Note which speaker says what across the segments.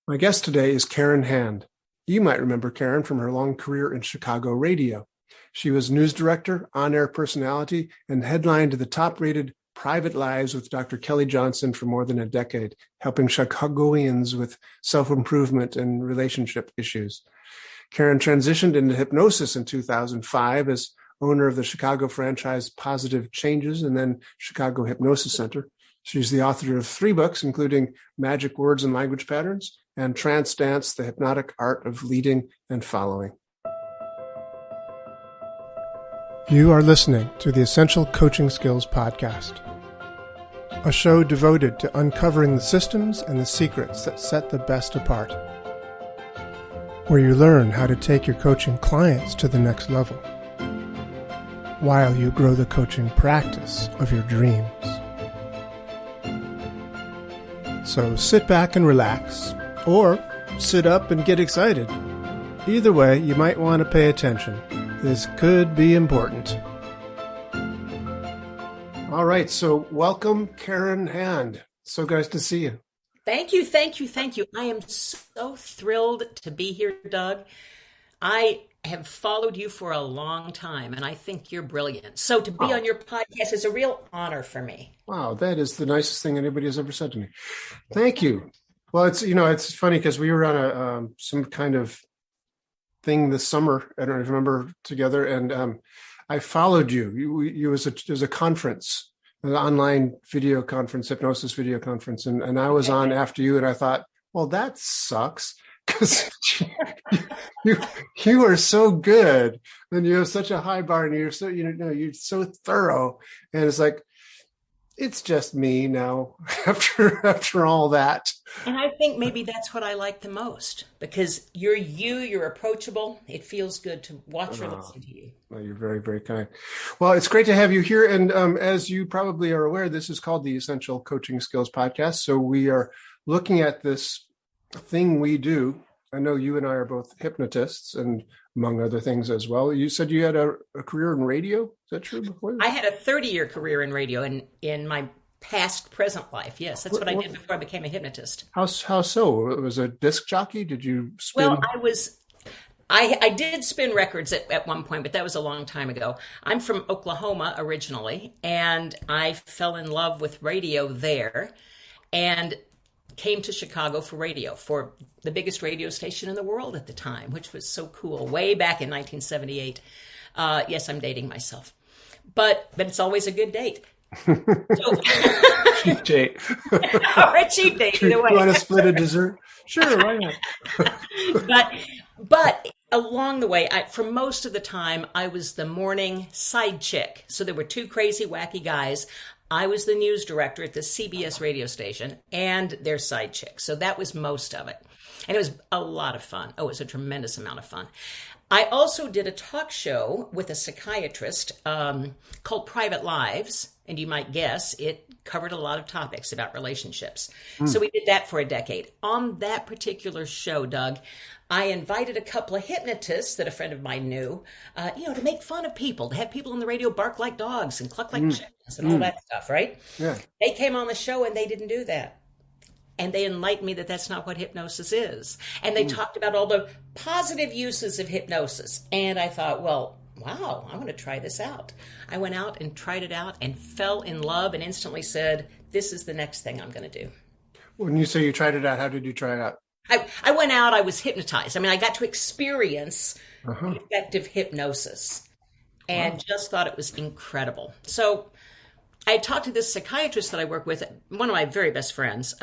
Speaker 1: My guest today is Karen Hand. You might remember Karen from her long career in Chicago radio. She was news director, on-air personality, and headlined the top-rated Private Lives with Dr. Kelly Johnson for more than a decade, helping Chicagoans with self-improvement and relationship issues. Karen transitioned into hypnosis in 2005 as owner of the Chicago franchise Positive Changes and then Chicago Hypnosis Center. She's the author of 3 books, including Magic Words and Language Patterns and Trance Dance, The Hypnotic Art of Leading and Following. You are listening to the Essential Coaching Skills Podcast, a show devoted to uncovering the systems and the secrets that set the best apart, where you learn how to take your coaching clients to the next level, while you grow the coaching practice of your dreams. So sit back and relax, or sit up and get excited. Either way, you might want to pay attention. This could be important. All right, so welcome, Karen Hand. So nice to see you.
Speaker 2: Thank you. I am so thrilled to be here, Doug. I have followed you for a long time, and I think you're brilliant. So to be on your podcast is a real honor for me.
Speaker 1: Wow, that is the nicest thing anybody has ever said to me. Thank you. Well, it's funny because we were on a some kind of thing this summer. I don't remember together, and I followed you. You was a conference, an online video conference, hypnosis video conference, and I was on after you, and I thought, well, that sucks because you are so good, and you have such a high bar, and you're so thorough, and it's like, it's just me now after all that.
Speaker 2: And I think maybe that's what I like the most, because you're approachable. It feels good to watch or listen to you.
Speaker 1: Well, you're very, very kind. Well, it's great to have you here. And as you probably are aware, this is called the Essential Coaching Skills Podcast. So we are looking at this thing we do. I know you and I are both hypnotists, and among other things as well. You said you had a career in radio. Is that true before that?
Speaker 2: I had a 30-year career in radio in my present life. Yes, that's what I did before I became a hypnotist.
Speaker 1: How so? It was a disc jockey? Did you spin?
Speaker 2: Well, I did spin records at one point, but that was a long time ago. I'm from Oklahoma originally, and I fell in love with radio there and came to Chicago for radio, for the biggest radio station in the world at the time, which was so cool, way back in 1978. Yes, I'm dating myself, but it's always a good date.
Speaker 1: Cheap date.
Speaker 2: Or a cheap date, either way.
Speaker 1: You want to split a dessert? Sure, why
Speaker 2: not? But along the way, for most of the time, I was the morning side chick. So there were 2 crazy, wacky guys. I was the news director at the CBS radio station and their side chick. So that was most of it. And it was a lot of fun. Oh, it was a tremendous amount of fun. I also did a talk show with a psychiatrist called Private Lives. And you might guess it covered a lot of topics about relationships. So we did that for a decade. On that particular show, Doug, I invited a couple of hypnotists that a friend of mine knew, to make fun of people, to have people on the radio bark like dogs and cluck like chickens and all that stuff, right?
Speaker 1: Yeah.
Speaker 2: They came on the show and they didn't do that. And they enlightened me that that's not what hypnosis is. And they talked about all the positive uses of hypnosis. And I thought, well, wow, I want to try this out. I went out and tried it out and fell in love and instantly said, this is the next thing I'm going to do.
Speaker 1: When you say you tried it out, how did you try it out?
Speaker 2: I went out, I was hypnotized. I mean, I got to experience effective hypnosis and just thought it was incredible. So I talked to this psychiatrist that I work with, one of my very best friends,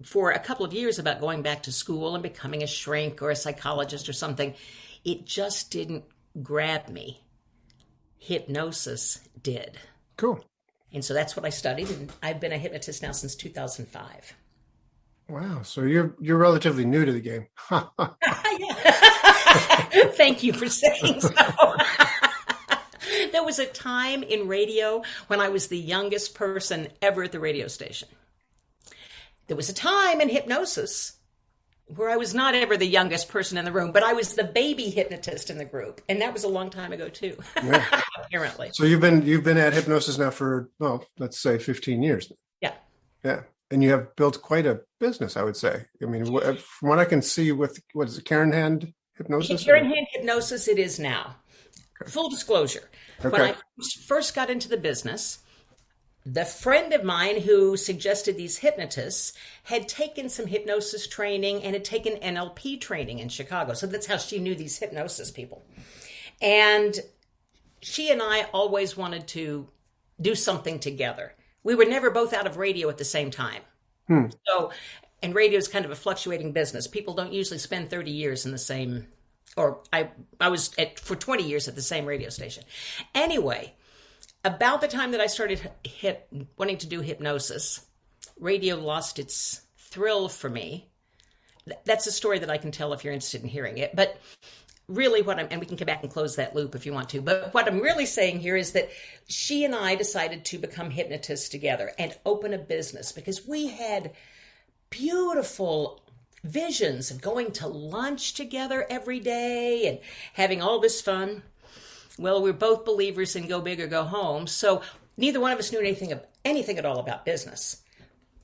Speaker 2: for a couple of years about going back to school and becoming a shrink or a psychologist or something. It just didn't grab me. Hypnosis did.
Speaker 1: Cool.
Speaker 2: And so that's what I studied, and I've been a hypnotist now since 2005.
Speaker 1: Wow. So you're relatively new to the game.
Speaker 2: Thank you for saying so. There was a time in radio when I was the youngest person ever at the radio station. There was a time in hypnosis where I was not ever the youngest person in the room, but I was the baby hypnotist in the group. And that was a long time ago too, yeah. Apparently.
Speaker 1: So you've been at hypnosis now for, well, let's say 15 years.
Speaker 2: Yeah.
Speaker 1: Yeah. And you have built quite a business, I would say. I mean, from what I can see with, what is it, Karen Hand Hypnosis?
Speaker 2: Karen Hand Hypnosis it is now. Okay. Full disclosure. Okay. When I first got into the business, the friend of mine who suggested these hypnotists had taken some hypnosis training and had taken NLP training in Chicago. So that's how she knew these hypnosis people. And she and I always wanted to do something together. We were never both out of radio at the same time. So, and radio is kind of a fluctuating business. People don't usually spend 30 years in the same, or I was for 20 years at the same radio station. Anyway, about the time that I started wanting to do hypnosis, radio lost its thrill for me. That's a story that I can tell if you're interested in hearing it. But really and we can come back and close that loop if you want to, but what I'm really saying here is that she and I decided to become hypnotists together and open a business because we had beautiful visions of going to lunch together every day and having all this fun. Well, we're both believers in go big or go home, so neither one of us knew anything at all about business.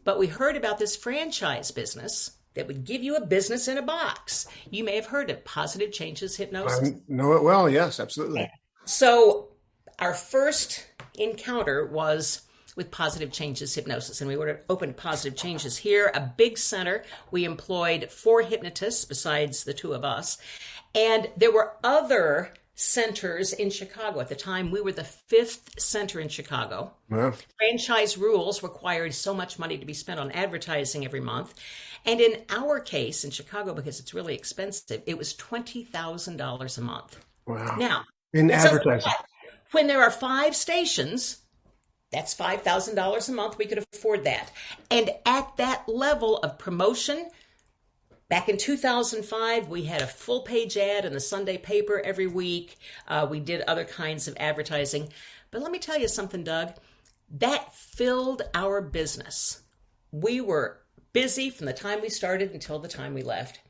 Speaker 2: But we heard about this franchise business that would give you a business in a box. You may have heard of Positive Changes Hypnosis.
Speaker 1: I know it well, yes, absolutely.
Speaker 2: So our first encounter was with Positive Changes Hypnosis, and we opened Positive Changes here, a big center. We employed 4 hypnotists besides the 2 of us, and there were other centers in Chicago. At the time, we were the 5th center in Chicago. Wow. Franchise rules required so much money to be spent on advertising every month. And in our case, in Chicago, because it's really expensive, it was $20,000 a month.
Speaker 1: Wow.
Speaker 2: Now,
Speaker 1: in advertising.
Speaker 2: When there are 5 stations, that's $5,000 a month. We could afford that. And at that level of promotion, back in 2005, we had a full-page ad in the Sunday paper every week. We did other kinds of advertising. But let me tell you something, Doug. That filled our business. We were busy from the time we started until the time we left.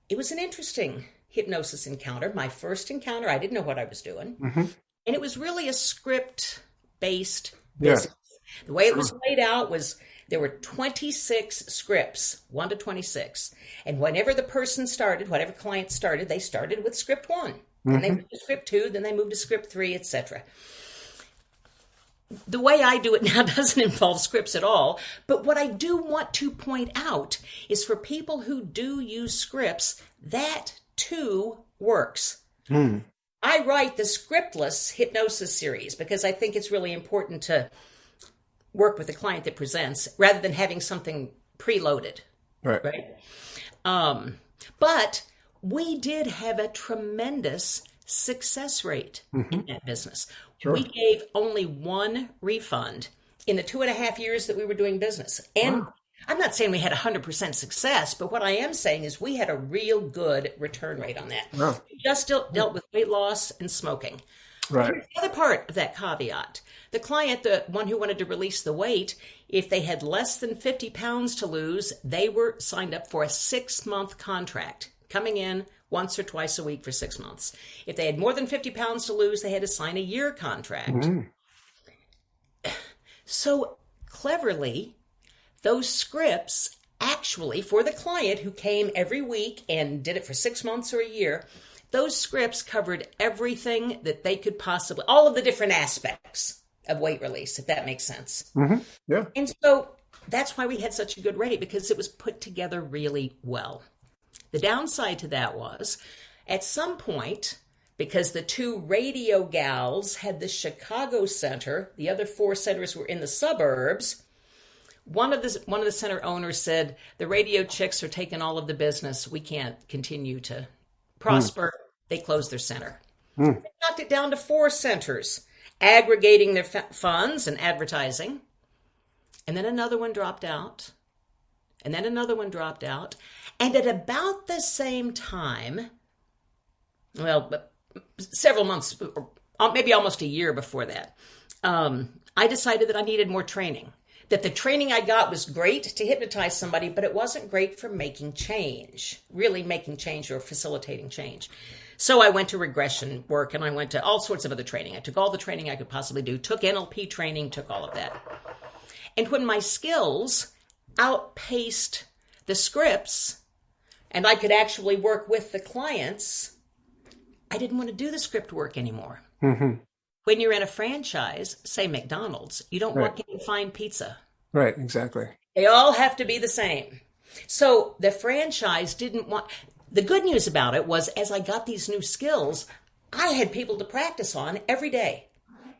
Speaker 2: It was an interesting hypnosis encounter. My first encounter, I didn't know what I was doing. Mm-hmm. And it was really a script-based business. Yeah. The way it was laid out was there were 26 scripts, 1 to 26. And whenever the person started, whatever client started, they started with script 1. Mm-hmm. Then they moved to script 2, then they moved to script 3, etc. The way I do it now doesn't involve scripts at all. But what I do want to point out is for people who do use scripts, that too works. I write the scriptless hypnosis series because I think it's really important to work with the client that presents rather than having something preloaded. Right? But we did have a tremendous success rate in that business. Sure. We gave only 1 refund in the 2.5 years that we were doing business. And I'm not saying we had 100% success, but what I am saying is we had a real good return rate on that. Wow. We just dealt with weight loss and smoking. Right. Here's the other part of that caveat. The client, the one who wanted to release the weight, if they had less than 50 pounds to lose, they were signed up for a 6-month contract, coming in once or twice a week for 6 months. If they had more than 50 pounds to lose, they had to sign a year contract. So cleverly, those scripts actually, for the client who came every week and did it for 6 months or a year, those scripts covered everything that they could possibly, all of the different aspects of weight release, if that makes sense. Yeah. And so that's why we had such a good rate, because it was put together really well. The downside to that was, at some point, because the 2 radio gals had the Chicago center, the other 4 centers were in the suburbs. One of the center owners said, the radio chicks are taking all of the business. We can't continue to prosper. They closed their center. They knocked it down to 4 centers, aggregating their funds and advertising. And then another one dropped out. And then another one dropped out. And at about the same time, several months, maybe almost a year before that, I decided that I needed more training. That the training I got was great to hypnotize somebody, but it wasn't great for making change, really making change or facilitating change. So I went to regression work and I went to all sorts of other training. I took all the training I could possibly do, took NLP training, took all of that. And when my skills outpaced the scripts and I could actually work with the clients, I didn't want to do the script work anymore.
Speaker 1: Mm-hmm.
Speaker 2: When you're in a franchise, say McDonald's, you don't walk in and find pizza.
Speaker 1: Right, exactly.
Speaker 2: They all have to be the same. So the franchise didn't want... The good news about it was, as I got these new skills, I had people to practice on every day.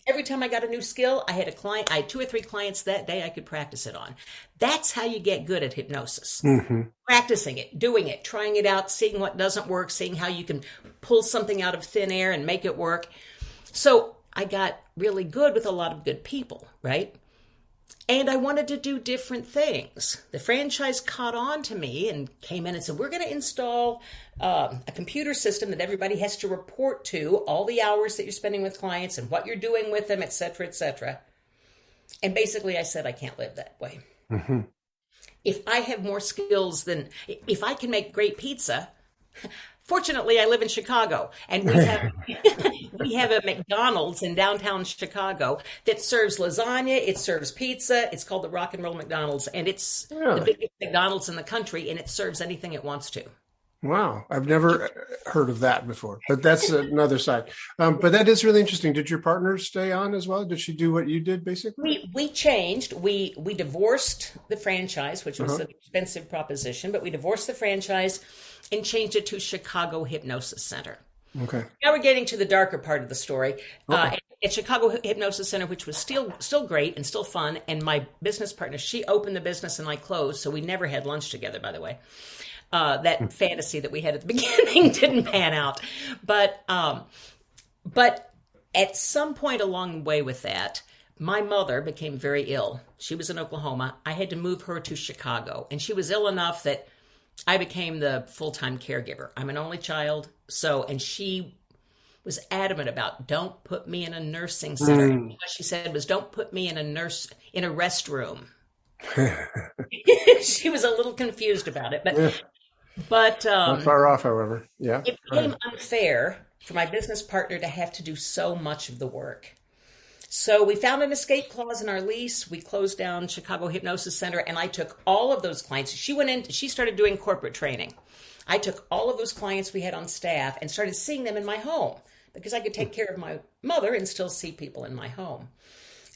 Speaker 2: Every time I got a new skill, I had a client. I had 2 or 3 clients that day I could practice it on. That's how you get good at hypnosis.
Speaker 1: Mm-hmm.
Speaker 2: Practicing it, doing it, trying it out, seeing what doesn't work, seeing how you can pull something out of thin air and make it work. So I got really good with a lot of good people, right? And I wanted to do different things. The franchise caught on to me and came in and said, we're going to install a computer system that everybody has to report to, all the hours that you're spending with clients and what you're doing with them, et cetera, et cetera. And basically I said, I can't live that way.
Speaker 1: Mm-hmm.
Speaker 2: If I have more skills than, if I can make great pizza, fortunately, I live in Chicago, and we have a McDonald's in downtown Chicago that serves lasagna. It serves pizza. It's called the Rock and Roll McDonald's, and it's the biggest McDonald's in the country, and it serves anything it wants to.
Speaker 1: Wow, I've never heard of that before, but that's another side. But that is really interesting. Did your partner stay on as well? Did she do what you did, basically?
Speaker 2: We changed. We divorced the franchise, which was an expensive proposition, but we divorced the franchise and changed it to Chicago Hypnosis Center.
Speaker 1: Okay.
Speaker 2: Now we're getting to the darker part of the story. At Chicago Hypnosis Center, which was still great and still fun, and my business partner, she opened the business and I closed, so we never had lunch together, by the way. That fantasy that we had at the beginning didn't pan out. But at some point along the way with that, my mother became very ill. She was in Oklahoma. I had to move her to Chicago, and she was ill enough that I became the full-time caregiver. I'm an only child, and she was adamant about, don't put me in a nursing center. What she said was, don't put me in a restroom. She was a little confused about it, but
Speaker 1: not far off, however. Yeah.
Speaker 2: It became unfair for my business partner to have to do so much of the work. So we found an escape clause in our lease. We closed down Chicago Hypnosis Center, and I took all of those clients. She started doing corporate training. I took all of those clients we had on staff and started seeing them in my home because I could take care of my mother and still see people in my home.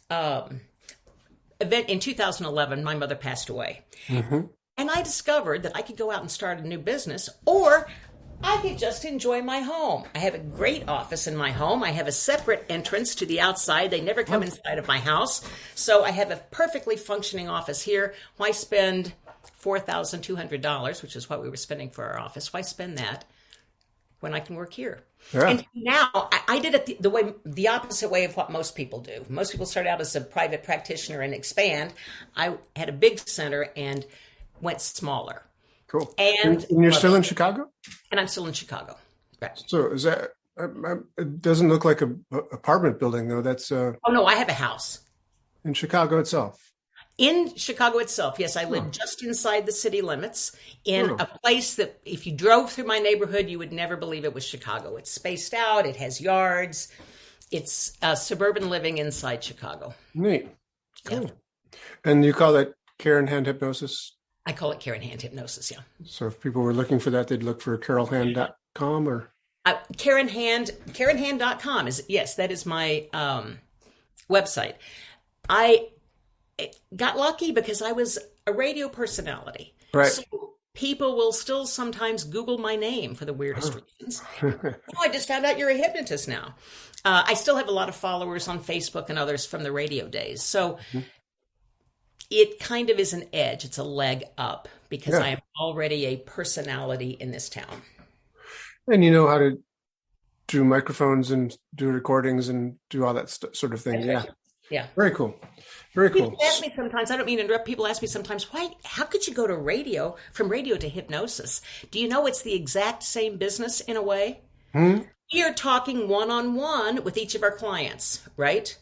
Speaker 2: In 2011, my mother passed away. Mm-hmm. And I discovered that I could go out and start a new business, or I could just enjoy my home. I have a great office in my home. I have a separate entrance to the outside. They never come inside of my house. So I have a perfectly functioning office here. Why spend $4,200, which is what we were spending for our office? Why spend that when I can work here? Yeah. And now I did it the opposite way of what most people do. Most people start out as a private practitioner and expand. I had a big center and went smaller.
Speaker 1: Cool. And you're still in Chicago?
Speaker 2: And I'm still in Chicago. Right.
Speaker 1: So is that, it doesn't look like an apartment building, though. That's
Speaker 2: oh, no, I have a house.
Speaker 1: In Chicago itself?
Speaker 2: In Chicago itself, yes. I live just inside the city limits in a place that if you drove through my neighborhood, you would never believe it was Chicago. It's spaced out. It has yards. It's suburban living inside Chicago.
Speaker 1: Neat. Cool.
Speaker 2: Yeah.
Speaker 1: And you call that care in hand hypnosis?
Speaker 2: I call it care in hand hypnosis, yeah.
Speaker 1: So if people were looking for that, they'd look for carolhand.com or?
Speaker 2: Careinhand.com yes, that is my website. I got lucky because I was a radio personality.
Speaker 1: Right.
Speaker 2: So people will still sometimes Google my name for the weirdest reasons. I just found out you're a hypnotist now. I still have a lot of followers on Facebook and others from the radio days. So it kind of is an edge. It's a leg up because I am already a personality in this town.
Speaker 1: And you know how to do microphones and do recordings and do all that sort of thing. Yeah.
Speaker 2: Yeah.
Speaker 1: Very cool. Very cool.
Speaker 2: People ask me sometimes, I don't mean to interrupt, people ask me sometimes, how could you go to radio, from radio to hypnosis? Do you know it's the exact same business in a way? We are talking one-on-one with each of our clients, right?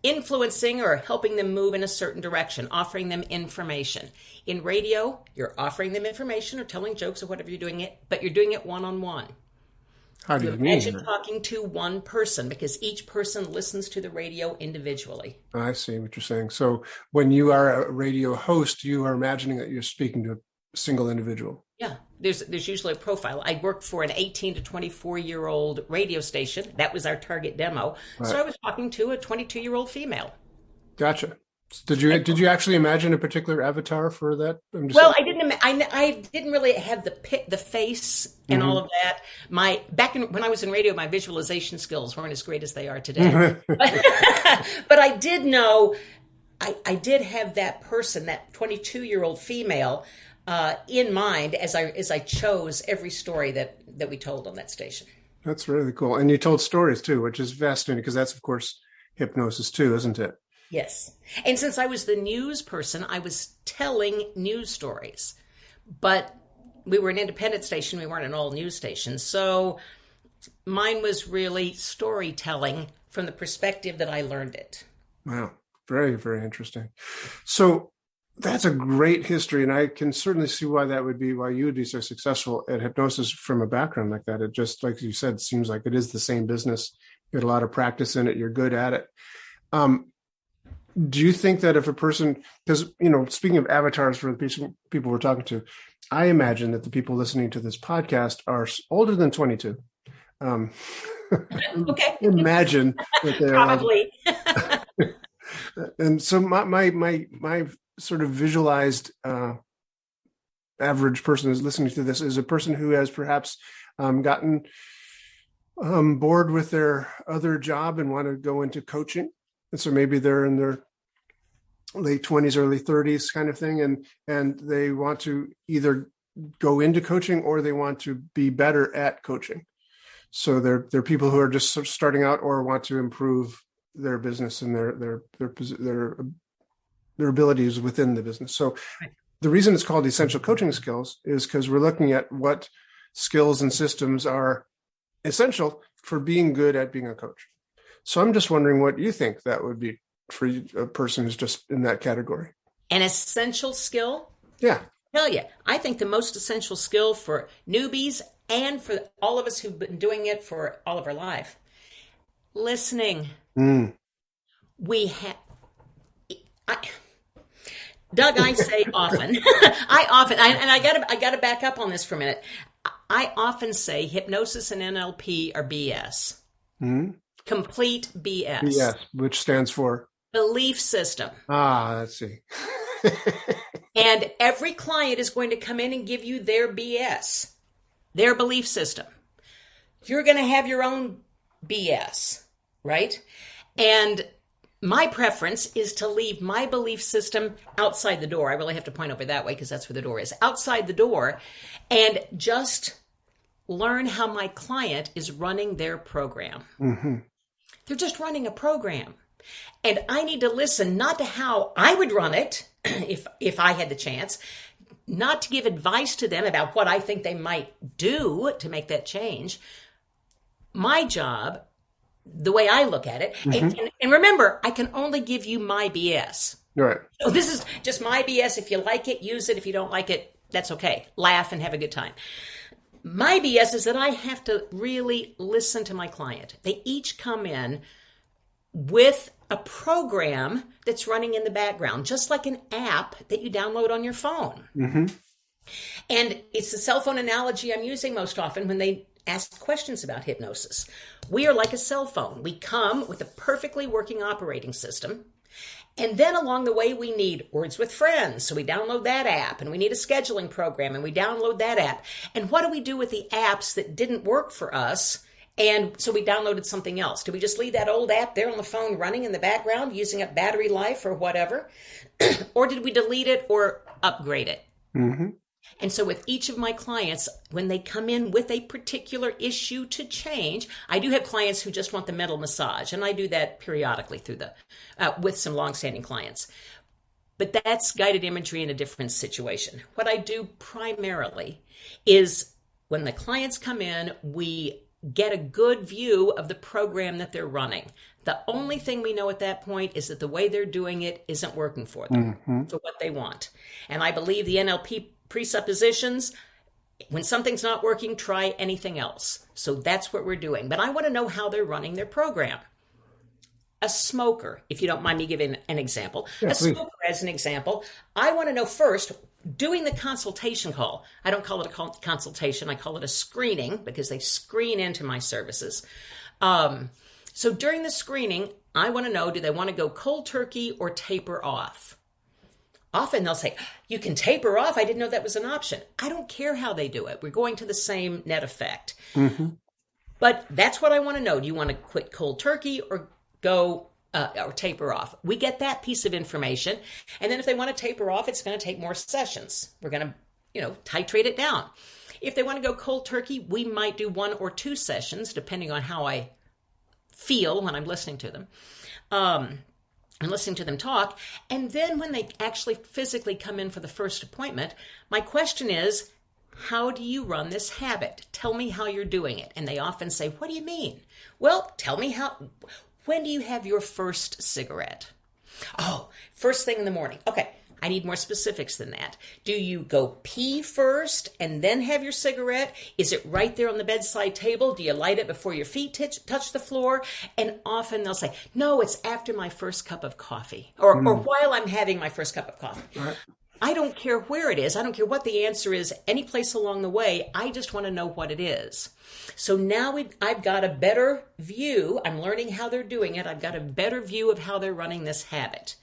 Speaker 2: Influencing or helping them move in a certain direction, offering them information. In radio, you're offering them information or telling jokes or whatever you're doing it, but you're doing it one-on-one.
Speaker 1: How do
Speaker 2: You
Speaker 1: you mean
Speaker 2: imagine
Speaker 1: that?
Speaker 2: talking to one person because each person listens to the radio individually.
Speaker 1: I see what you're saying. So when you are a radio host, you are imagining that you're speaking to a single individual.
Speaker 2: Yeah, there's usually a profile. I worked for an 18 to 24-year-old radio station. That was our target demo.
Speaker 1: Right.
Speaker 2: So I was talking to a 22-year-old female.
Speaker 1: Gotcha. Did you actually imagine a particular avatar for that?
Speaker 2: Well, I didn't really have the face and all of that. When I was in radio, my visualization skills weren't as great as they are today. But I did know I did have that person, that 22-year-old female, in mind as I chose every story that we told on that station.
Speaker 1: That's really cool. And you told stories too, which is fascinating because that's of course hypnosis too, isn't it?
Speaker 2: Yes. And since I was the news person, I was telling news stories. But we were an independent station. We weren't an all news station. So mine was really storytelling from the perspective that I learned it.
Speaker 1: Wow. Very, very interesting. So that's a great history. And I can certainly see why you would be so successful at hypnosis from a background like that. It just, like you said, seems like it is the same business. You had a lot of practice in it. You're good at it. Do you think that if a person, because, speaking of avatars for the people we're talking to, I imagine that the people listening to this podcast are older than 22.
Speaker 2: Okay.
Speaker 1: Imagine that they're
Speaker 2: probably.
Speaker 1: And so my sort of visualized average person who's listening to this is a person who has perhaps gotten bored with their other job and want to go into coaching. And so maybe they're in their late 20s, early 30s kind of thing. And they want to either go into coaching or they want to be better at coaching. So they're people who are just sort of starting out or want to improve their business and their abilities within the business. So the reason it's called Essential Coaching Skills is because we're looking at what skills and systems are essential for being good at being a coach. So I'm just wondering what you think that would be for a person who's just in that category.
Speaker 2: An essential skill?
Speaker 1: Yeah.
Speaker 2: Hell yeah. I think the most essential skill for newbies and for all of us who've been doing it for all of our life, listening. We have... Doug, I say often, I gotta back up on this for a minute. I often say hypnosis and NLP are BS. Complete BS.
Speaker 1: BS, which stands for?
Speaker 2: Belief system.
Speaker 1: Let's see.
Speaker 2: And every client is going to come in and give you their BS, their belief system. You're going to have your own BS, right? And my preference is to leave my belief system outside the door. I really have to point over that way because that's where the door is. Outside the door, and just learn how my client is running their program. They're just running a program. And I need to listen not to how I would run it if I had the chance, not to give advice to them about what I think they might do to make that change. My job, the way I look at it, and remember, I can only give you my BS.
Speaker 1: Right.
Speaker 2: So this is just my BS. If you like it, use it. If you don't like it, that's okay. Laugh and have a good time. My BS is that I have to really listen to my client. They each come in with a program that's running in the background, just like an app that you download on your phone. And it's the cell phone analogy I'm using most often when they ask questions about hypnosis. We are like a cell phone. We come with a perfectly working operating system. And then along the way, we need Words with Friends. So we download that app, and we need a scheduling program, and we download that app. And what do we do with the apps that didn't work for us? And so we downloaded something else. Do we just leave that old app there on the phone running in the background, using up battery life or whatever? Or did we delete it or upgrade it? And so with each of my clients, when they come in with a particular issue to change, I do have clients who just want the mental massage, and I do that periodically through with some longstanding clients. But that's guided imagery in a different situation. What I do primarily is when the clients come in, we get a good view of the program that they're running. The only thing we know at that point is that the way they're doing it isn't working for them, for what they want. And I believe the NLP presuppositions When something's not working, try anything else. So that's what we're doing. But I want to know how they're running their program. A smoker, if you don't mind me giving an example, a smoker as an example, I want to know first, doing the consultation call. I don't call it a consultation. I call it a screening because they screen into my services. So during the screening, I want to know, do they want to go cold turkey or taper off? Often they'll say, you can taper off. I didn't know that was an option. I don't care how they do it. We're going to the same net effect. Mm-hmm. But that's what I want to know. Do you want to quit cold turkey or go or taper off? We get that piece of information. And then if they want to taper off, it's going to take more sessions. We're going to, titrate it down. If they want to go cold turkey, we might do 1 or 2 sessions, depending on how I feel when I'm listening to them. And listening to them talk. And then when they actually physically come in for the first appointment, my question is, how do you run this habit? Tell me how you're doing it. And they often say, what do you mean? Well, tell me when do you have your first cigarette? Oh, first thing in the morning. Okay, I need more specifics than that. Do you go pee first and then have your cigarette? Is it right there on the bedside table? Do you light it before your feet touch the floor? And often they'll say, no, it's after my first cup of coffee or while I'm having my first cup of coffee. Right. I don't care where it is. I don't care what the answer is, any place along the way. I just want to know what it is. So now I've got a better view. I'm learning how they're doing it. I've got a better view of how they're running this habit.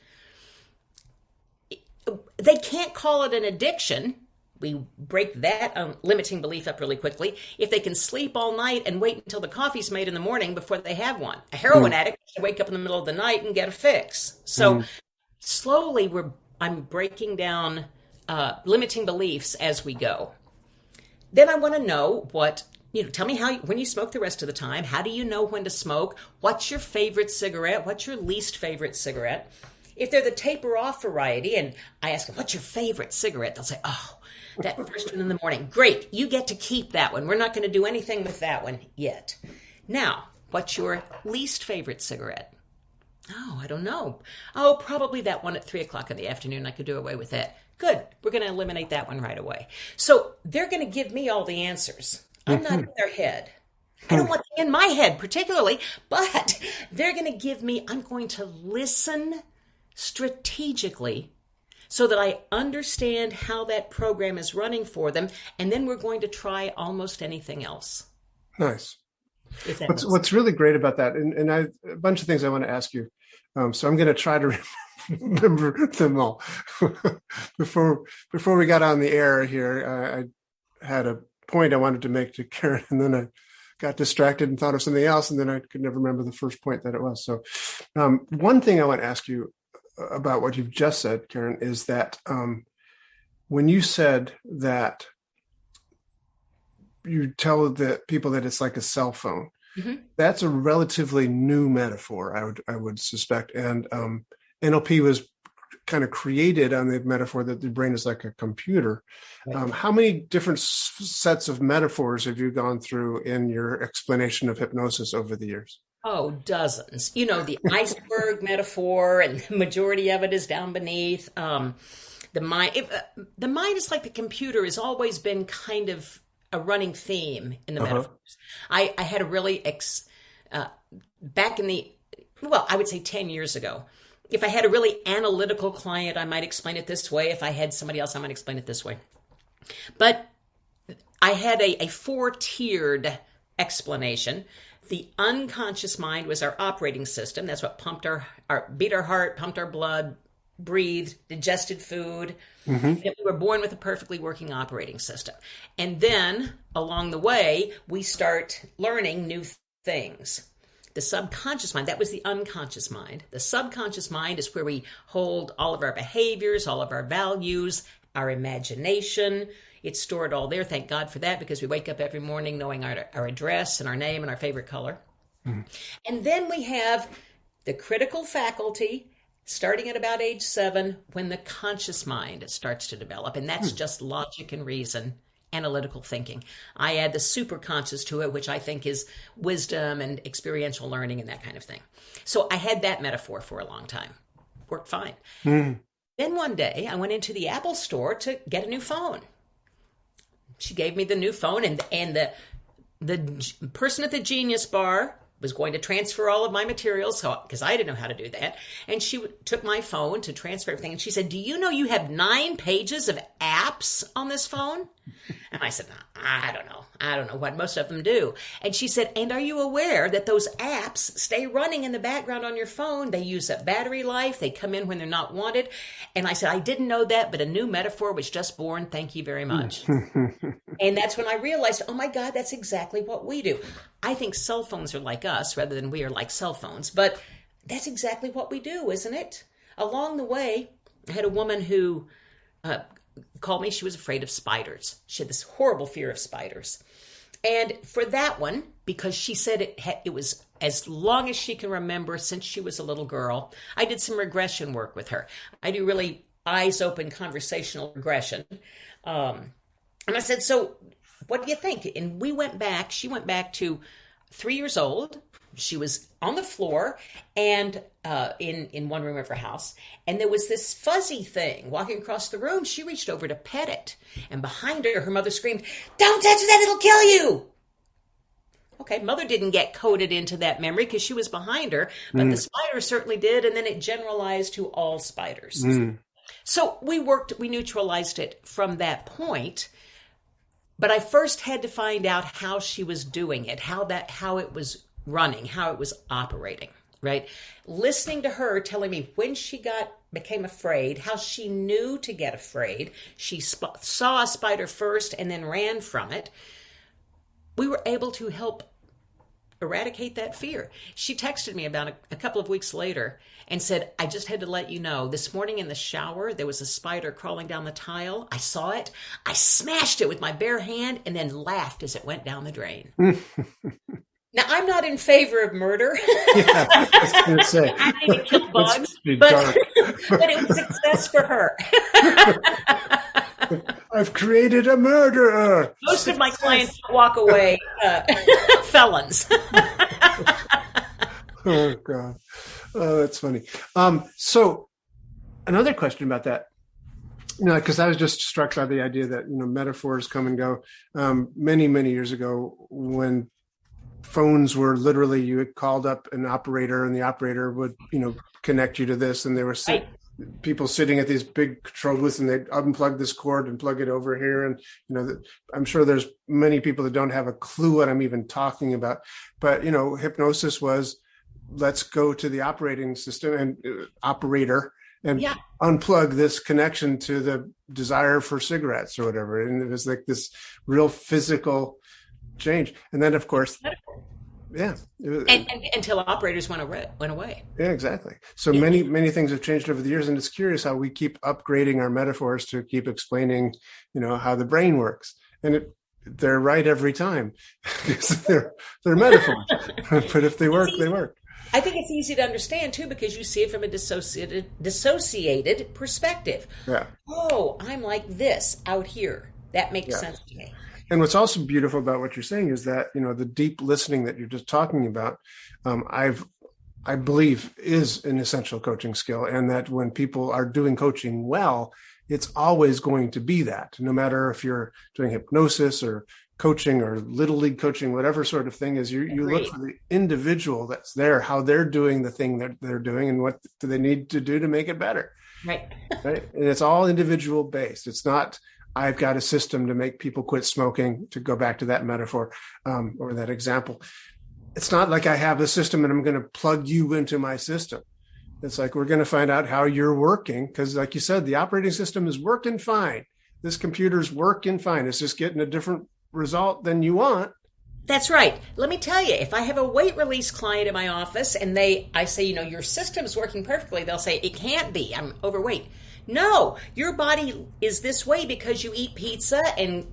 Speaker 2: They can't call it an addiction. We break that limiting belief up really quickly. If they can sleep all night and wait until the coffee's made in the morning before they have one. A heroin addict can wake up in the middle of the night and get a fix. So slowly I'm breaking down limiting beliefs as we go. Then I want to know tell me when you smoke the rest of the time, how do you know when to smoke? What's your favorite cigarette? What's your least favorite cigarette? If they're the taper off variety and I ask them, what's your favorite cigarette? They'll say, oh, that first one in the morning. Great. You get to keep that one. We're not going to do anything with that one yet. Now, what's your least favorite cigarette? Oh, I don't know. Oh, probably that one at 3:00 in the afternoon. I could do away with that. Good. We're going to eliminate that one right away. So they're going to give me all the answers. I'm not in their head. I don't want them in my head particularly, but they're going to give me, I'm going to listen strategically so that I understand how that program is running for them. And then we're going to try almost anything else.
Speaker 1: Nice. What's really great about that, and a bunch of things I want to ask you. So I'm going to try to remember them all. Before we got on the air here, I had a point I wanted to make to Karen, and then I got distracted and thought of something else, and then I could never remember the first point that it was. So one thing I want to ask you about what you've just said, Karen, is that when you said that you tell the people that it's like a cell phone, that's a relatively new metaphor, I would suspect. And NLP was kind of created on the metaphor that the brain is like a computer. How many different sets of metaphors have you gone through in your explanation of hypnosis over the years?
Speaker 2: Oh, dozens. The iceberg metaphor, and the majority of it is down beneath. The mind is like the computer has always been kind of a running theme in the metaphors. I had a really, back in I would say 10 years ago, if I had a really analytical client, I might explain it this way. If I had somebody else, I might explain it this way. But I had a 4-tiered explanation. The unconscious mind was our operating system. That's what pumped beat our heart, pumped our blood, breathed, digested food. And we were born with a perfectly working operating system. And then along the way, we start learning new things. The subconscious mind, that was the unconscious mind. The subconscious mind is where we hold all of our behaviors, all of our values, our imagination. It's stored all there. Thank God for that, because we wake up every morning knowing our address and our name and our favorite color. And then we have the critical faculty starting at about age 7 when the conscious mind starts to develop. And that's just logic and reason, analytical thinking. I add the superconscious to it, which I think is wisdom and experiential learning and that kind of thing. So I had that metaphor for a long time. Worked fine. Then one day I went into the Apple store to get a new phone. she gave me the new phone, and the person at the Genius Bar was going to transfer all of my materials, because I didn't know how to do that. And she took my phone to transfer everything. And she said, do you know you have 9 pages of apps on this phone? And I said, no, I don't know. I don't know what most of them do. And she said, and are you aware that those apps stay running in the background on your phone? They use up battery life. They come in when they're not wanted. And I said, I didn't know that, but a new metaphor was just born. Thank you very much. And that's when I realized, oh my God, that's exactly what we do. I think cell phones are like us rather than we are like cell phones, but that's exactly what we do, isn't it? Along the way, I had a woman who called me. She was afraid of spiders. She had this horrible fear of spiders. And for that one, because she said it was as long as she can remember since she was a little girl, I did some regression work with her. I do really eyes-open conversational regression. And I said, so what do you think? And she went back to 3 years old. She was on the floor and in one room of her house. And there was this fuzzy thing walking across the room. She reached over to pet it. And behind her, her mother screamed, don't touch that, it'll kill you. Okay, mother didn't get coded into that memory because she was behind her. But the spider certainly did. And then it generalized to all spiders. So we neutralized it from that point. But I first had to find out how she was doing it, how it was running, how it was operating, right? Listening to her telling me when she became afraid, how she knew to get afraid. She saw a spider first and then ran from it. We were able to help eradicate that fear. She texted me about a couple of weeks later and said, I just had to let you know, this morning in the shower, there was a spider crawling down the tile. I saw it. I smashed it with my bare hand and then laughed as it went down the drain. Now, I'm not in favor of murder.
Speaker 1: Yeah, I was going to say.
Speaker 2: I need to kill bugs, but it was a success for her.
Speaker 1: I've created a murderer.
Speaker 2: Most of my clients walk away felons.
Speaker 1: Oh, God. Oh, that's funny. So another question about that, because I was just struck by the idea that, metaphors come and go. Many, many years ago, when phones were literally, you had called up an operator and the operator would, connect you to this. And there were people sitting at these big control booths and they'd unplug this cord and plug it over here. And, I'm sure there's many people that don't have a clue what I'm even talking about. But, hypnosis was, let's go to the operating system and operator and unplug this connection to the desire for cigarettes or whatever. And it was like this real physical change. And then, of course, and until
Speaker 2: operators went away.
Speaker 1: Yeah, exactly. So many things have changed over the years. And it's curious how we keep upgrading our metaphors to keep explaining, how the brain works. And they're right every time because they're metaphors. But if they work, they work.
Speaker 2: I think it's easy to understand, too, because you see it from a dissociated perspective.
Speaker 1: Yeah.
Speaker 2: Oh, I'm like this out here. That makes sense to me.
Speaker 1: And what's also beautiful about what you're saying is that, the deep listening that you're just talking about, I believe is an essential coaching skill. And that when people are doing coaching well, it's always going to be that, no matter if you're doing hypnosis or coaching or little league coaching, whatever sort of thing is, you look for the individual that's there, how they're doing the thing that they're doing and what do they need to do to make it better.
Speaker 2: Right.
Speaker 1: And it's all individual based. It's not, I've got a system to make people quit smoking, to go back to that metaphor or that example. It's not like I have a system and I'm going to plug you into my system. It's like, we're going to find out how you're working. Because like you said, the operating system is working fine. This computer's working fine. It's just getting a different result than you want.
Speaker 2: That's right. Let me tell you, if I have a weight release client in my office and I say, your system's working perfectly, they'll say, it can't be, I'm overweight. No, your body is this way because you eat pizza and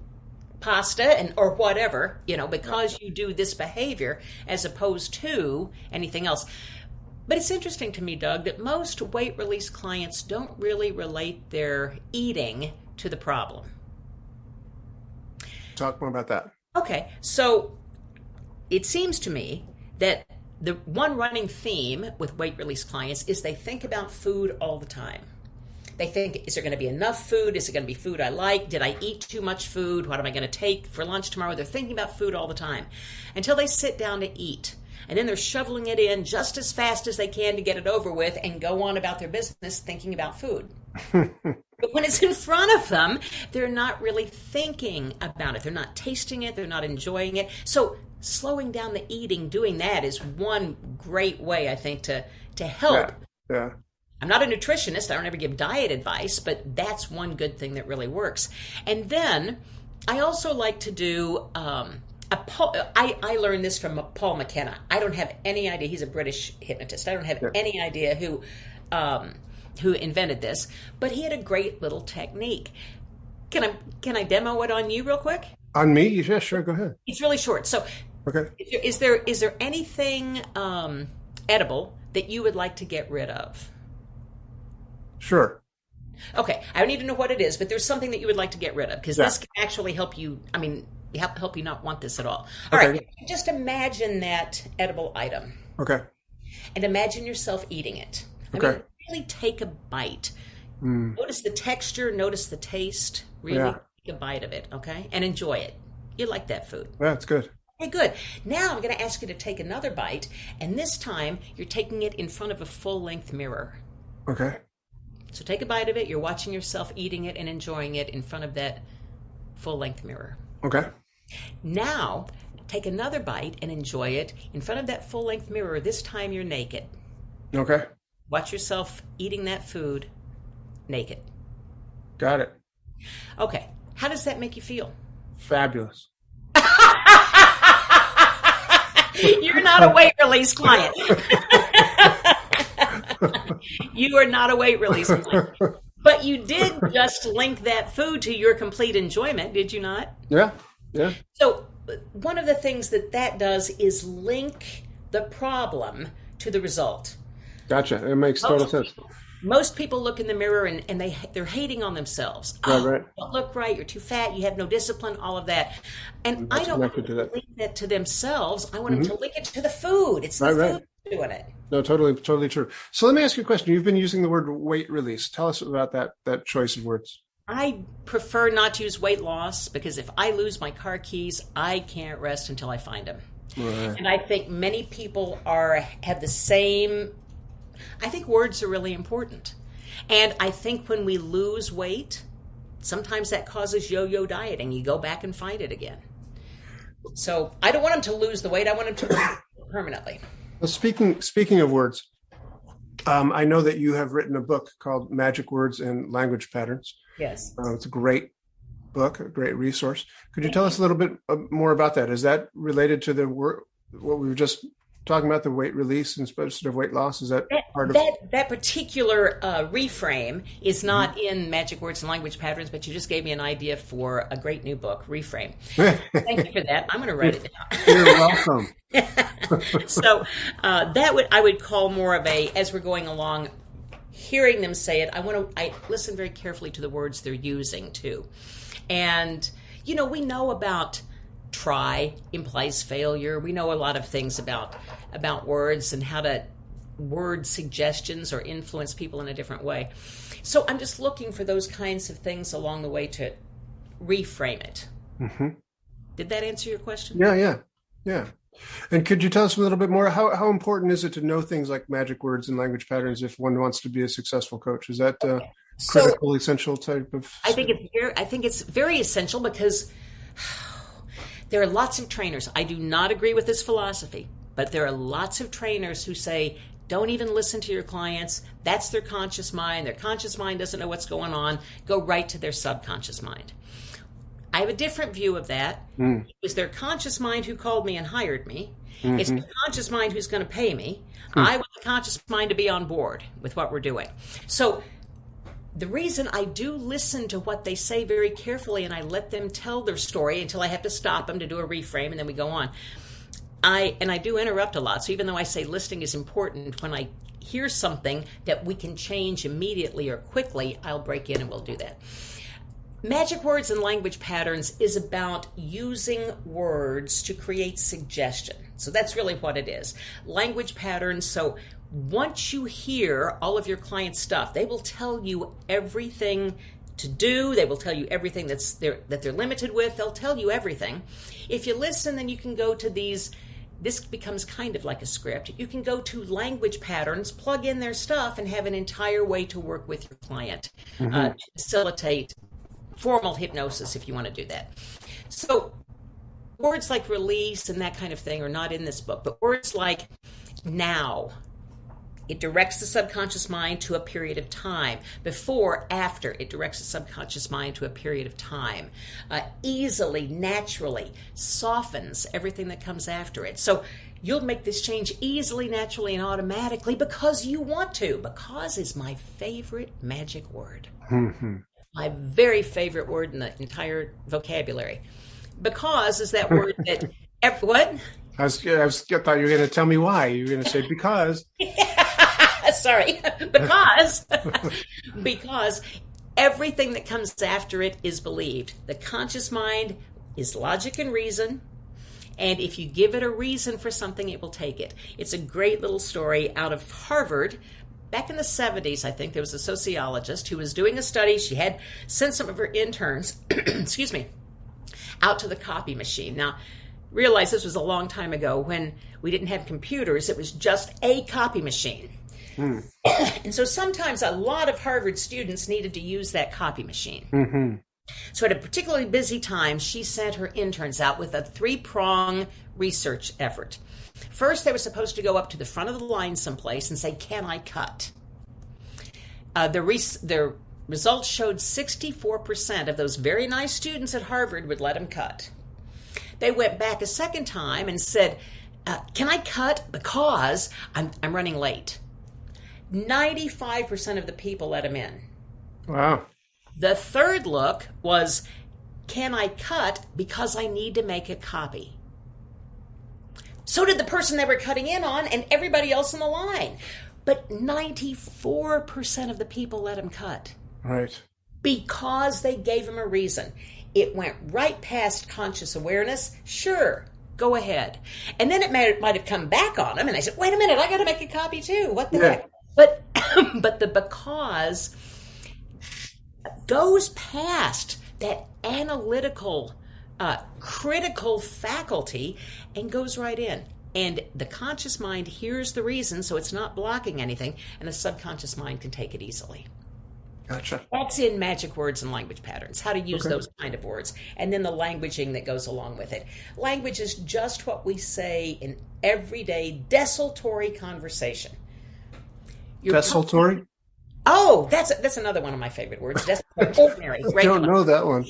Speaker 2: pasta or whatever, because you do this behavior as opposed to anything else. But it's interesting to me, Doug, that most weight release clients don't really relate their eating to the problem.
Speaker 1: Talk more about that.
Speaker 2: Okay, so it seems to me that the one running theme with weight release clients is they think about food all the time. They think, is there going to be enough food? Is it going to be food I like? Did I eat too much food? What am I going to take for lunch tomorrow? They're thinking about food all the time until they sit down to eat. And then they're shoveling it in just as fast as they can to get it over with and go on about their business thinking about food. But when it's in front of them, they're not really thinking about it. They're not tasting it. They're not enjoying it. So slowing down the eating, doing that is one great way, I think, to help.
Speaker 1: Yeah.
Speaker 2: I'm not a nutritionist. I don't ever give diet advice, but that's one good thing that really works. And then I also like to do I learned this from Paul McKenna. I don't have any idea. He's a British hypnotist. I don't have any idea who invented this, but he had a great little technique. Can I demo it on you real quick?
Speaker 1: On me? Yeah, sure. Go ahead.
Speaker 2: It's really short. So,
Speaker 1: okay.
Speaker 2: Is there anything edible that you would like to get rid of?
Speaker 1: Sure.
Speaker 2: Okay. I don't need to know what it is, but there's something that you would like to get rid of because this can actually help you. I mean, help you not want this at all. All right. Just imagine that edible item.
Speaker 1: Okay.
Speaker 2: And imagine yourself eating it. I mean, really take a bite. Notice the texture, notice the taste. Really take a bite of it, okay? And enjoy it. You like that food.
Speaker 1: Yeah, it's good.
Speaker 2: Okay, good. Now I'm going to ask you to take another bite, and this time you're taking it in front of a full-length mirror.
Speaker 1: Okay.
Speaker 2: So take a bite of it. You're watching yourself eating it and enjoying it in front of that full-length mirror.
Speaker 1: Okay.
Speaker 2: Now take another bite and enjoy it in front of that full-length mirror. This time you're naked.
Speaker 1: Okay.
Speaker 2: Watch yourself eating that food naked.
Speaker 1: Got it.
Speaker 2: Okay. How does that make you feel?
Speaker 1: Fabulous.
Speaker 2: You're not a weight release client. You are not a weight release client. But you did just link that food to your complete enjoyment, did you not?
Speaker 1: Yeah. Yeah.
Speaker 2: So one of the things that does is link the problem to the result.
Speaker 1: Gotcha. It makes total sense.
Speaker 2: Most people look in the mirror and they're hating on themselves.
Speaker 1: Right,
Speaker 2: oh,
Speaker 1: right.
Speaker 2: You don't look right. You're too fat. You have no discipline. All of that. And
Speaker 1: That's
Speaker 2: I don't want them to link that to themselves. I want them to link it to the food. It's the food doing it.
Speaker 1: No, totally true. So let me ask you a question. You've been using the word weight release. Tell us about that choice of words.
Speaker 2: I prefer not to use weight loss because if I lose my car keys, I can't rest until I find them. Right. And I think many people have the same. I think words are really important. And I think when we lose weight, sometimes that causes yo-yo dieting. You go back and find it again. So I don't want them to lose the weight. I want them to lose it permanently.
Speaker 1: Well, speaking of words, I know that you have written a book called Magic Words and Language Patterns.
Speaker 2: Yes.
Speaker 1: It's a great book, a great resource. Could you tell us a little bit more about that? Is that related to what we were just talking about, the weight release instead of weight loss? Is that part of
Speaker 2: that particular reframe is not in Magic Words and Language Patterns, but you just gave me an idea for a great new book, Reframe. Thank you for that. I'm going to write it down.
Speaker 1: You're welcome.
Speaker 2: So I would call more of as we're going along, hearing them say it. I listen very carefully to the words they're using too, and we know about try implies failure. We know a lot of things about words and how to word suggestions or influence people in a different way. So I'm just looking for those kinds of things along the way to reframe it. Mm-hmm. Did that answer your question?
Speaker 1: Yeah. And could you tell us a little bit more? How important is it to know things like magic words and language patterns if one wants to be a successful coach? Is that critical, essential type of?
Speaker 2: I think it's very essential because there are lots of trainers. I do not agree with this philosophy, but there are lots of trainers who say, don't even listen to your clients. That's their conscious mind. Their conscious mind doesn't know what's going on. Go right to their subconscious mind. I have a different view of that. It was their conscious mind who called me and hired me. Mm-hmm. It's the conscious mind who's going to pay me. I want the conscious mind to be on board with what we're doing. So the reason I do listen to what they say very carefully and I let them tell their story until I have to stop them to do a reframe and then we go on. I do interrupt a lot. So even though I say listening is important, when I hear something that we can change immediately or quickly, I'll break in and we'll do that. Magic Words and Language Patterns is about using words to create suggestion. So that's really what it is. Language patterns, so once you hear all of your clients' stuff, they will tell you everything to do. They will tell you everything that they're limited with. They'll tell you everything. If you listen, then you can go to these. This becomes kind of like a script. You can go to language patterns, plug in their stuff, and have an entire way to work with your client to facilitate formal hypnosis if you want to do that. So words like release and that kind of thing are not in this book, but words like now, it directs the subconscious mind to a period of time. Before, after, it directs the subconscious mind to a period of time. Easily, naturally, softens everything that comes after it. So you'll make this change easily, naturally, and automatically because you want to. Because is my favorite magic word. My very favorite word in the entire vocabulary. Because is that word that... what?
Speaker 1: I thought you were going to tell me why. You were going to say because...
Speaker 2: Sorry, because everything that comes after it is believed. The conscious mind is logic and reason, and if you give it a reason for something, it will take it. It's a great little story out of Harvard. Back in the 70s, I think, there was a sociologist who was doing a study. She had sent some of her interns, excuse me, out to the copy machine. Now, realize this was a long time ago when we didn't have computers. It was just a copy machine. And so sometimes a lot of Harvard students needed to use that copy machine. So at a particularly busy time, she sent her interns out with a 3-prong research effort. First, they were supposed to go up to the front of the line someplace and say, "Can I cut?" The results showed 64% of those very nice students at Harvard would let them cut. They went back a second time and said, "Can I cut because I'm running late?" 95% of the people let him in.
Speaker 1: Wow.
Speaker 2: The third look was, "Can I cut because I need to make a copy?" So did the person they were cutting in on and everybody else in the line. But 94% of the people let him cut.
Speaker 1: Right.
Speaker 2: Because they gave him a reason. It went right past conscious awareness. Sure, go ahead. And then it might have come back on them and they said, "Wait a minute, I got to make a copy too. What the heck?" But the because goes past that analytical, critical faculty and goes right in. And the conscious mind hears the reason, so it's not blocking anything, and the subconscious mind can take it easily.
Speaker 1: Gotcha.
Speaker 2: That's in magic words and language patterns, how to use those kind of words, and then the languaging that goes along with it. Language is just what we say in everyday desultory conversation.
Speaker 1: Desultory?
Speaker 2: Oh, that's another one of my favorite words. Ordinary.
Speaker 1: I don't know that one.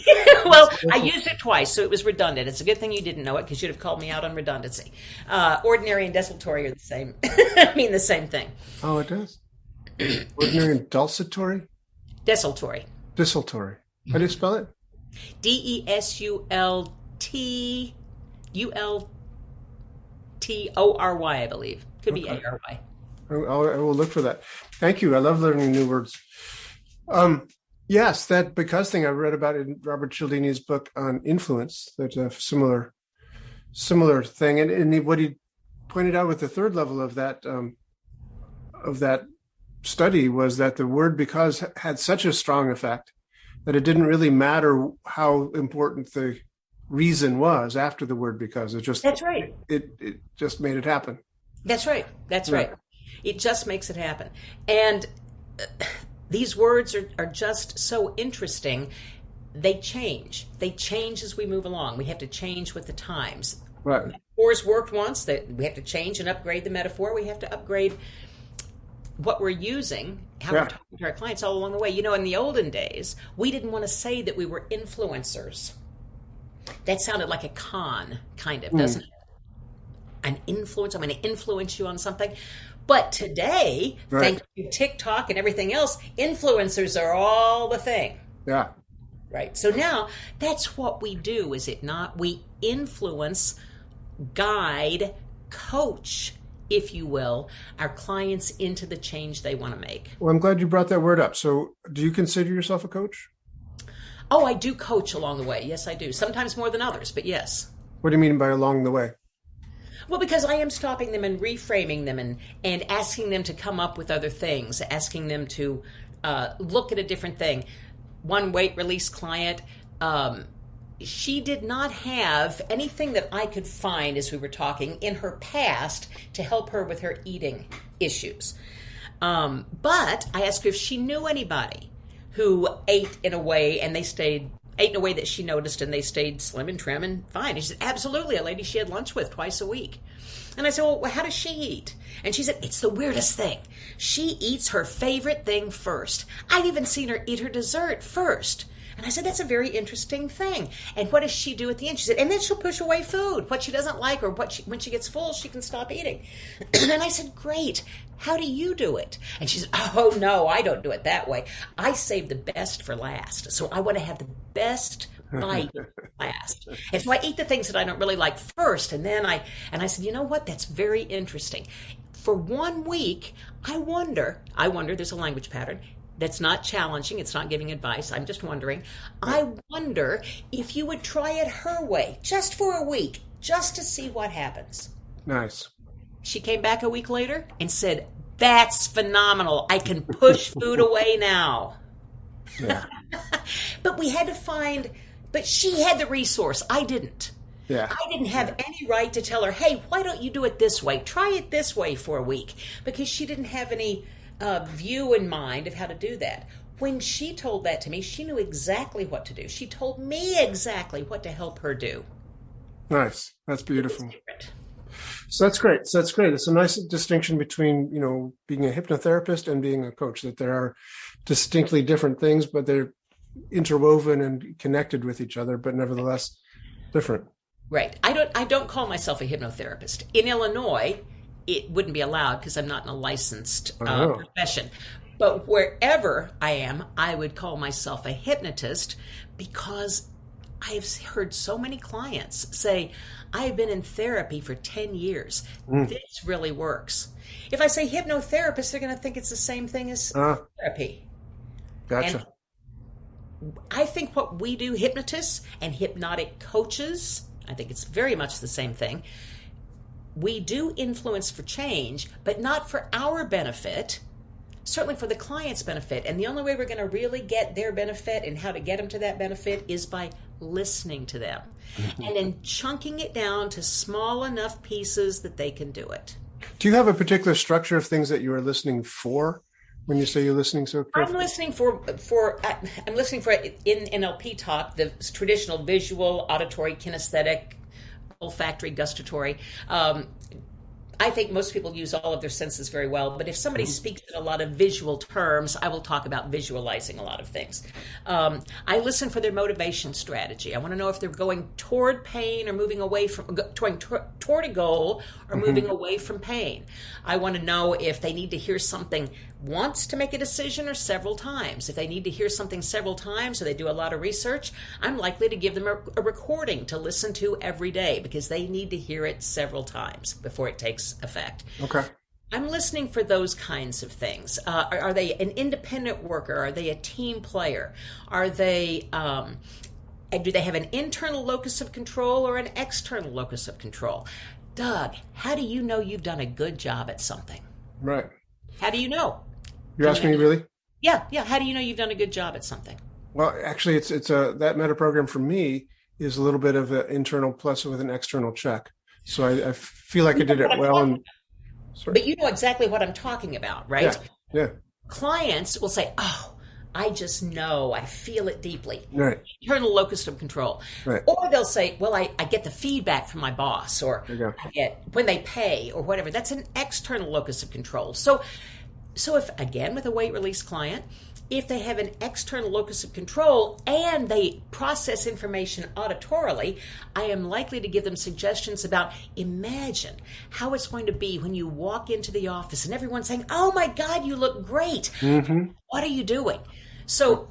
Speaker 2: Well, I used it twice, so it was redundant. It's a good thing you didn't know it because you'd have called me out on redundancy. Ordinary and desultory are the same. I mean the same thing.
Speaker 1: Oh, it does? Ordinary and desultory?
Speaker 2: Desultory.
Speaker 1: Desultory. How do you spell it?
Speaker 2: Desultory, I believe. Could be A-R-Y.
Speaker 1: I will look for that. Thank you. I love learning new words. Yes, that because thing I read about in Robert Cialdini's book on influence. There's a similar thing, and what he pointed out with the third level of that study was that the word because had such a strong effect that it didn't really matter how important the reason was after the word because. That's right. It just made it happen.
Speaker 2: That's right. That's right. It just makes it happen. And these words are just so interesting. They change. They change as we move along. We have to change with the times.
Speaker 1: Right.
Speaker 2: Metaphors worked once. We have to change and upgrade the metaphor. We have to upgrade what we're using, how we're talking to our clients all along the way. You know, in the olden days, we didn't want to say that we were influencers. That sounded like a con, kind of, doesn't it? An influence. I'm going to influence you on something. But today, thanks to TikTok and everything else, influencers are all the thing.
Speaker 1: Yeah.
Speaker 2: Right. So now that's what we do, is it not? We influence, guide, coach, if you will, our clients into the change they want to make.
Speaker 1: Well, I'm glad you brought that word up. So do you consider yourself a coach?
Speaker 2: Oh, I do coach along the way. Yes, I do. Sometimes more than others, but yes.
Speaker 1: What do you mean by along the way?
Speaker 2: Well, because I am stopping them and reframing them and asking them to come up with other things, asking them to look at a different thing. One weight release client, she did not have anything that I could find as we were talking in her past to help her with her eating issues. But I asked her if she knew anybody who ate in a way that she noticed and they stayed slim and trim and fine. And she said, absolutely, a lady she had lunch with twice a week. And I said, well, how does she eat? And she said, it's the weirdest thing. She eats her favorite thing first. I've even seen her eat her dessert first. And I said, that's a very interesting thing. And what does she do at the end? She said, and then she'll push away food, what she doesn't like, or when she gets full, she can stop eating. And I said, great. How do you do it? And she said, oh, no, I don't do it that way. I save the best for last. So I want to have the best bite last. And so I eat the things that I don't really like first. And then I said, you know what? That's very interesting. For 1 week, I wonder, there's a language pattern. That's not challenging. It's not giving advice. I'm just wondering. I wonder if you would try it her way, just for a week, just to see what happens.
Speaker 1: Nice.
Speaker 2: She came back a week later and said, that's phenomenal. I can push food away now.
Speaker 1: Yeah.
Speaker 2: But she had the resource. I didn't.
Speaker 1: Yeah.
Speaker 2: I didn't have any right to tell her, hey, why don't you do it this way? Try it this way for a week. Because she didn't have any view in mind of how to do that. When she told that to me, she knew exactly what to do. She told me exactly what to help her do.
Speaker 1: Nice. That's beautiful. So that's great. It's a nice distinction between, being a hypnotherapist and being a coach, that there are distinctly different things, but they're interwoven and connected with each other, but nevertheless different.
Speaker 2: Right. I don't call myself a hypnotherapist. In Illinois, it wouldn't be allowed because I'm not in a licensed profession. But wherever I am, I would call myself a hypnotist because I've heard so many clients say, I've been in therapy for 10 years. This really works. If I say hypnotherapist, they're going to think it's the same thing as therapy.
Speaker 1: Gotcha.
Speaker 2: And I think what we do, hypnotists and hypnotic coaches, I think it's very much the same thing. We do influence for change, but not for our benefit, certainly for the client's benefit. And the only way we're going to really get their benefit and how to get them to that benefit is by listening to them and then chunking it down to small enough pieces that they can do it.
Speaker 1: Do you have a particular structure of things that you are listening for when you say you're listening so carefully?
Speaker 2: I'm listening for in NLP talk, the traditional visual, auditory, kinesthetic, olfactory, gustatory. I think most people use all of their senses very well, but if somebody speaks in a lot of visual terms, I will talk about visualizing a lot of things. I listen for their motivation strategy. I want to know if they're going toward pain or moving away from, toward a goal or moving away from pain. I want to know if they need to hear something once to make a decision or several times. If they need to hear something several times or they do a lot of research, I'm likely to give them a recording to listen to every day because they need to hear it several times before it takes effect.
Speaker 1: Okay.
Speaker 2: I'm listening for those kinds of things. Are they an independent worker? Are they a team player? Are they do they have an internal locus of control or an external locus of control? Doug, how do you know you've done a good job at something?
Speaker 1: Right.
Speaker 2: How do you know?
Speaker 1: You're asking me really?
Speaker 2: Yeah. How do you know you've done a good job at something?
Speaker 1: Well, actually, it's that meta program for me is a little bit of an internal plus with an external check. So I feel like I did it well.
Speaker 2: But you know exactly what I'm talking about, right?
Speaker 1: Yeah.
Speaker 2: Clients will say, oh, I just know, I feel it deeply.
Speaker 1: Right.
Speaker 2: Internal locus of control. Right. Or they'll say, well, I get the feedback from my boss, or I get when they pay or whatever. That's an external locus of control. So if, again, with a weight release client, if they have an external locus of control and they process information auditorily, I am likely to give them suggestions about, imagine how it's going to be when you walk into the office and everyone's saying, oh my God, you look great. What are you doing? So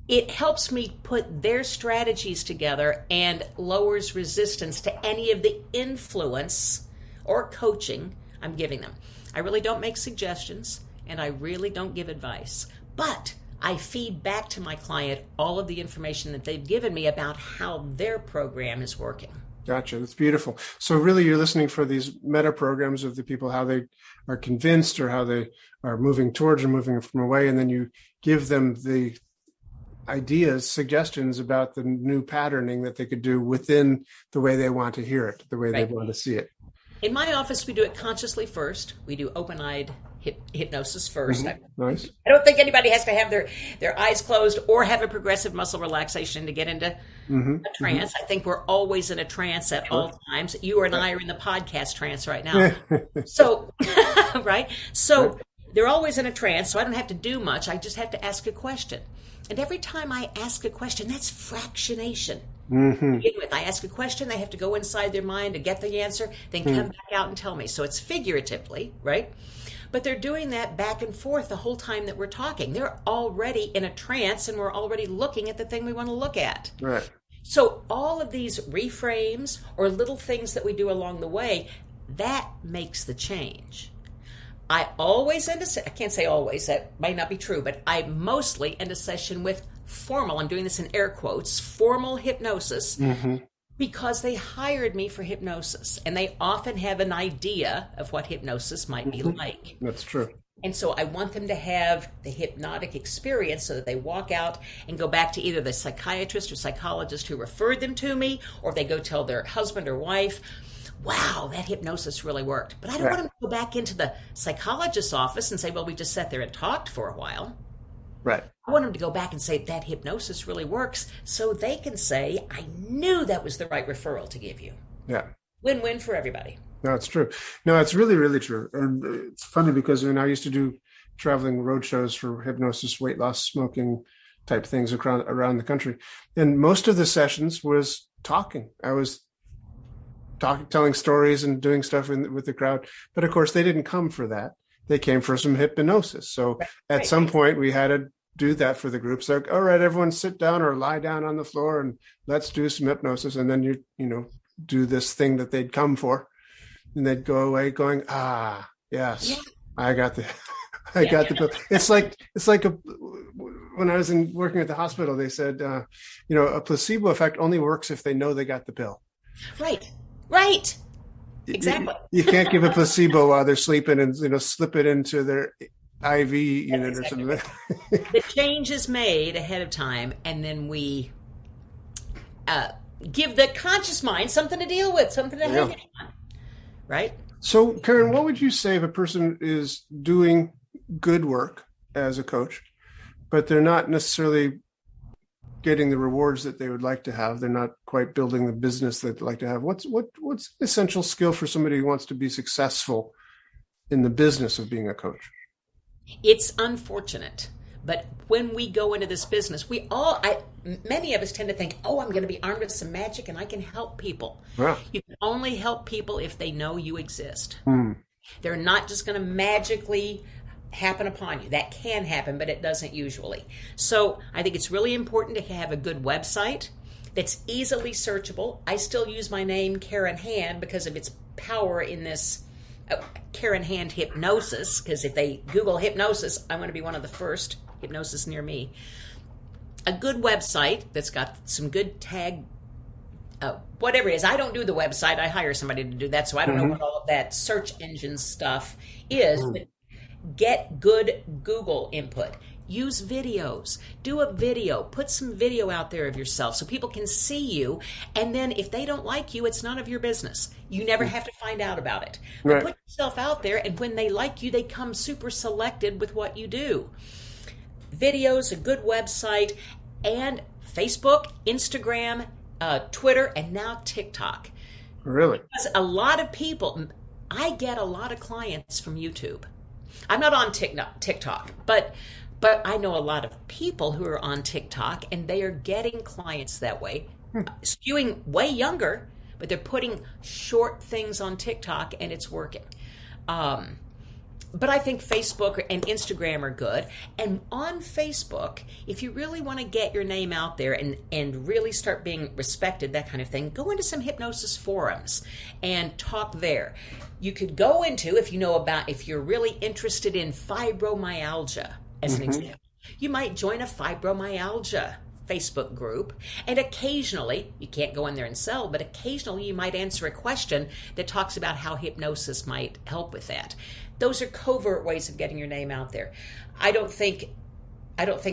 Speaker 2: it helps me put their strategies together and lowers resistance to any of the influence or coaching I'm giving them. I really don't make suggestions and I really don't give advice. But I feed back to my client all of the information that they've given me about how their program is working.
Speaker 1: Gotcha. That's beautiful. So really you're listening for these meta programs of the people, how they are convinced or how they are moving towards or moving from away. And then you give them the ideas, suggestions about the new patterning that they could do within the way they want to hear it, the way they want to see it.
Speaker 2: In my office, we do it consciously first. We do open-eyed hypnosis first.
Speaker 1: Nice.
Speaker 2: I don't think anybody has to have their eyes closed or have a progressive muscle relaxation to get into a trance. I think we're always in a trance at all times. You and I are in the podcast trance right now. So, right? So they're always in a trance, so I don't have to do much. I just have to ask a question. And every time I ask a question, that's fractionation. To begin with, I ask a question, they have to go inside their mind to get the answer, then come back out and tell me. So it's figuratively, right? But they're doing that back and forth the whole time that we're talking. They're already in a trance, and we're already looking at the thing we want to look at.
Speaker 1: Right.
Speaker 2: So all of these reframes or little things that we do along the way, that makes the change. I always end I can't say always, that might not be true, but I mostly end a session with formal, I'm doing this in air quotes, formal hypnosis, because they hired me for hypnosis. And they often have an idea of what hypnosis might be like.
Speaker 1: That's true.
Speaker 2: And so I want them to have the hypnotic experience so that they walk out and go back to either the psychiatrist or psychologist who referred them to me, or they go tell their husband or wife, wow, that hypnosis really worked. But I don't want them to go back into the psychologist's office and say, well, we just sat there and talked for a while.
Speaker 1: Right.
Speaker 2: I want them to go back and say that hypnosis really works so they can say, I knew that was the right referral to give you.
Speaker 1: Yeah.
Speaker 2: Win-win for everybody.
Speaker 1: No, it's true. No, it's really, really true. And it's funny because when I used to do traveling road shows for hypnosis, weight loss, smoking type things around the country. And most of the sessions was talking. I was telling stories and doing stuff with the crowd. But of course, they didn't come for that. They came for some hypnosis. So at some point, we had to do that for the groups. Like, all right, everyone sit down or lie down on the floor and let's do some hypnosis. And then you do this thing that they'd come for. And they'd go away going, yes, I got the pill. It's like when I was working at the hospital, they said, a placebo effect only works if they know they got the pill.
Speaker 2: Right. Exactly.
Speaker 1: You can't give a placebo while they're sleeping and slip it into their IV unit or something. Right.
Speaker 2: The change is made ahead of time, and then we give the conscious mind something to deal with, something to hang on. Right?
Speaker 1: So, Karen, what would you say if a person is doing good work as a coach, but they're not necessarily getting the rewards that they would like to have? They're not quite building the business that they'd like to have. What's an essential skill for somebody who wants to be successful in the business of being a coach?
Speaker 2: It's unfortunate, but when we go into this business, many of us tend to think, oh, I'm going to be armed with some magic and I can help people.
Speaker 1: Wow.
Speaker 2: You can only help people if they know you exist. They're not just going to magically happen upon you. That can happen, but it doesn't usually. So I think it's really important to have a good website that's easily searchable. I still use my name, Karen Hand, because of its power in this Karen Hand hypnosis, because if they Google hypnosis, I want to be one of the first. Hypnosis near me. A good website that's got some good tag, whatever it is. I don't do the website. I hire somebody to do that, so I don't know what all of that search engine stuff is. But get good Google input. Use videos. Do a video. Put some video out there of yourself so people can see you. And then if they don't like you, it's none of your business. You never have to find out about it. But put yourself out there, and when they like you, they come super selected with what you do. Videos, a good website, and Facebook, Instagram, Twitter, and now TikTok.
Speaker 1: Really?
Speaker 2: Because a lot of people, I get a lot of clients from YouTube. I'm not on TikTok, but I know a lot of people who are on TikTok, and they are getting clients that way, skewing way younger, but they're putting short things on TikTok, and it's working. But I think Facebook and Instagram are good. And on Facebook, if you really want to get your name out there and really start being respected, that kind of thing, go into some hypnosis forums and talk there. You could go into, if you're really interested in fibromyalgia, as an example, you might join a fibromyalgia Facebook group, and occasionally, you can't go in there and sell, but occasionally you might answer a question that talks about how hypnosis might help with that. Those are covert ways of getting your name out there. I don't think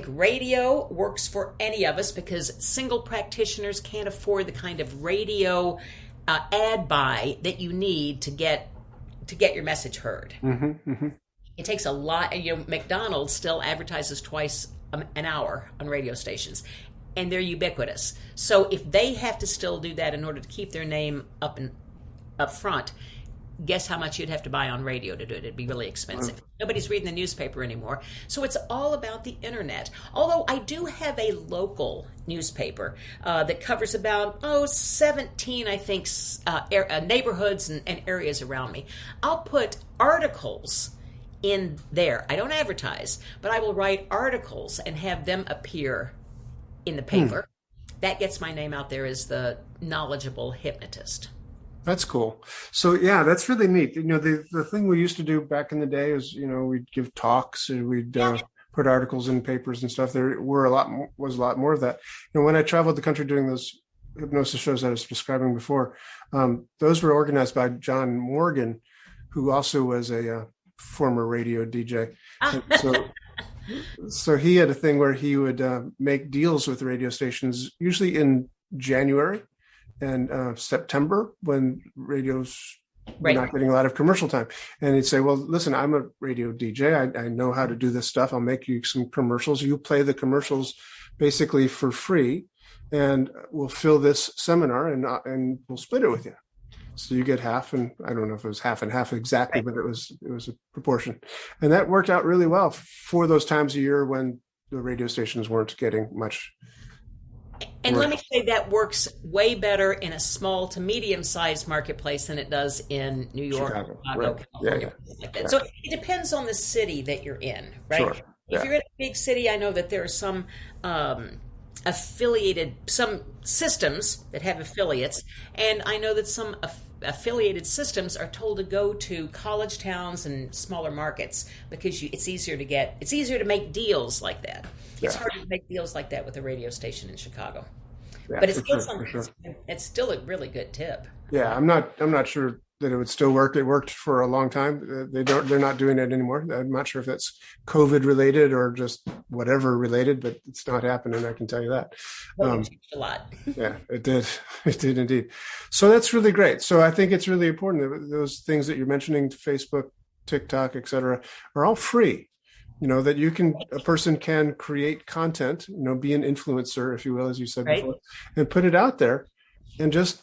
Speaker 2: radio works for any of us because single practitioners can't afford the kind of radio ad buy that you need to get your message heard.
Speaker 1: Mm-hmm, mm-hmm.
Speaker 2: It takes a lot. McDonald's still advertises twice an hour on radio stations, and they're ubiquitous. So if they have to still do that in order to keep their name up front, guess how much you'd have to buy on radio to do it? It'd be really expensive. Nobody's reading the newspaper anymore. So it's all about the internet. Although I do have a local newspaper that covers about 17, I think, neighborhoods and areas around me. I'll put articles in there. I don't advertise, but I will write articles and have them appear in the paper. That gets my name out there as the knowledgeable hypnotist.
Speaker 1: That's cool. So yeah, that's really neat. The thing we used to do back in the day is, we'd give talks and we'd put articles in papers and stuff. There was a lot more of that. When I traveled the country doing those hypnosis shows I was describing before, those were organized by John Morgan, who also was a former radio DJ. So he had a thing where he would make deals with radio stations, usually in January and September, when radio's not getting a lot of commercial time. And he'd say, well, listen, I'm a radio DJ. I know how to do this stuff. I'll make you some commercials. You play the commercials basically for free, and we'll fill this seminar and we'll split it with you. So you get half, and I don't know if it was half and half exactly, but it was a proportion. And that worked out really well for those times a year when the radio stations weren't getting much.
Speaker 2: And let me say that works way better in a small to medium-sized marketplace than it does in New York, Chicago, California, like that. So it depends on the city that you're in, right? Sure. If you're in a big city, I know that there are some some systems that have affiliates, and I know that some affiliated systems are told to go to college towns and smaller markets because it's easier to make deals like that. It's hard to make deals like that with a radio station in Chicago. Yeah, but it's still a really good tip.
Speaker 1: Yeah, I'm not sure that it would still work. It worked for a long time. They're not doing it anymore. I'm not sure if that's COVID related or just whatever related, but it's not happening. I can tell you that.
Speaker 2: Well, it changed a lot.
Speaker 1: Yeah, it did. It did indeed. So that's really great. So I think it's really important that those things that you're mentioning, Facebook, TikTok, et cetera, are all free. That a person can create content, be an influencer, if you will, as you said before, and put it out there and just